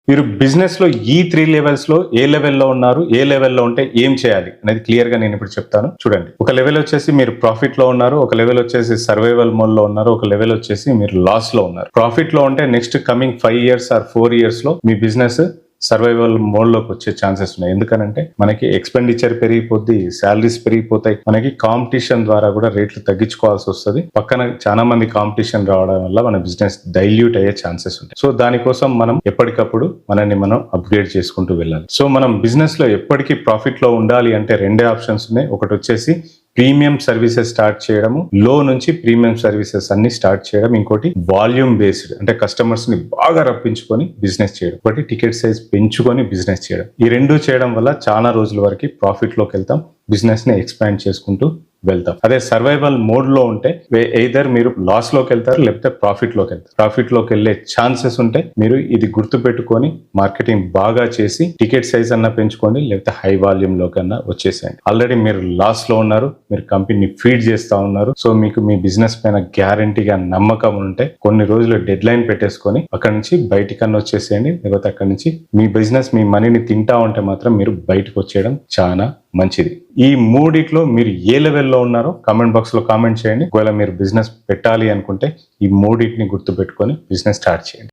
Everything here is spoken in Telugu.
మీరు బిజినెస్ లో ఈ 3 లెవెల్స్ లో ఏ లెవెల్లో ఉన్నారు, ఏ లెవెల్లో ఉంటే ఏం చేయాలి అనేది క్లియర్ గా నేను ఇప్పుడు చెప్తాను. చూడండి, ఒక లెవెల్ వచ్చేసి మీరు ప్రాఫిట్ లో ఉన్నారు, ఒక లెవెల్ వచ్చేసి సర్వైవల్ మోడ్ లో ఉన్నారు, ఒక లెవెల్ వచ్చేసి మీరు లాస్ లో ఉన్నారు. ప్రాఫిట్ లో ఉంటే next coming 5 years or 4 years లో మీ బిజినెస్ సర్వైవల్ మోడ్ లోకి వచ్చే ఛాన్సెస్ ఉన్నాయి. ఎందుకనంటే మనకి ఎక్స్పెండిచర్ పెరిగిపోద్ది, శాలరీస్ పెరిగిపోతాయి, మనకి కాంపిటీషన్ ద్వారా కూడా రేట్లు తగ్గించుకోవాల్సి వస్తుంది. పక్కన చాలా మంది కాంపిటీషన్ రావడం వల్ల మన బిజినెస్ డైల్యూట్ అయ్యే ఛాన్సెస్ ఉంటాయి. సో దానికోసం మనం ఎప్పటికప్పుడు మనల్ని మనం అప్గ్రేడ్ చేసుకుంటూ వెళ్ళాలి. సో మనం బిజినెస్ లో ఎప్పటికీ ప్రాఫిట్ లో ఉండాలి అంటే రెండే ఆప్షన్స్ ఉన్నాయి. ఒకటి వచ్చేసి ప్రీమియం సర్వీసెస్ స్టార్ట్ చేయడము, లో నుంచి ప్రీమియం సర్వీసెస్ అన్ని స్టార్ట్ చేయడం, ఇంకోటి వాల్యూమ్ బేస్డ్ అంటే కస్టమర్స్ ని బాగా రప్పించుకొని బిజినెస్ చేయడం, ఒకటి టికెట్ సైజ్ పెంచుకొని బిజినెస్ చేయడం. ఈ రెండు చేయడం వల్ల చాలా రోజుల వరకు ప్రాఫిట్ లోకి వెళ్తాం, బిజినెస్ ని ఎక్స్పాండ్ చేసుకుంటూ వెళ్తాం. అదే సర్వైవల్ మోడ్ లో ఉంటే ఎయిదర్ మీరు లాస్ లోకి వెళ్తారు, లేకపోతే ప్రాఫిట్ లోకి వెళ్తారు. ప్రాఫిట్ లోకి వెళ్లే ఛాన్సెస్ ఉంటే మీరు ఇది గుర్తు పెట్టుకొని మార్కెటింగ్ బాగా చేసి టికెట్ సైజ్ అన్నా పెంచుకోండి, లేకపోతే హై వాల్యూమ్ లోకి అన్నా వచ్చేసేయండి. ఆల్రెడీ మీరు లాస్ లో ఉన్నారు, మీరు కంపెనీ ఫీడ్ చేస్తా ఉన్నారు. సో మీకు మీ బిజినెస్ పైన గ్యారంటీగా నమ్మకం ఉంటే కొన్ని రోజులు డెడ్ లైన్ పెట్టేసుకొని అక్కడి నుంచి బయటికన్నా వచ్చేసేయండి. లేకపోతే అక్కడి నుంచి మీ బిజినెస్ మీ మనీని తింటా ఉంటే మాత్రం మీరు బయటకు వచ్చేయడం చాలా మంచిది. ఈ మూడిట్లో మీరు ఏ లెవెల్లో ఉన్నారో కామెంట్ బాక్స్ లో కామెంట్ చేయండి. ఒకవేళ మీరు బిజినెస్ పెట్టాలి అనుకుంటే ఈ మూడింటిని గుర్తు పెట్టుకొని బిజినెస్ స్టార్ట్ చేయండి.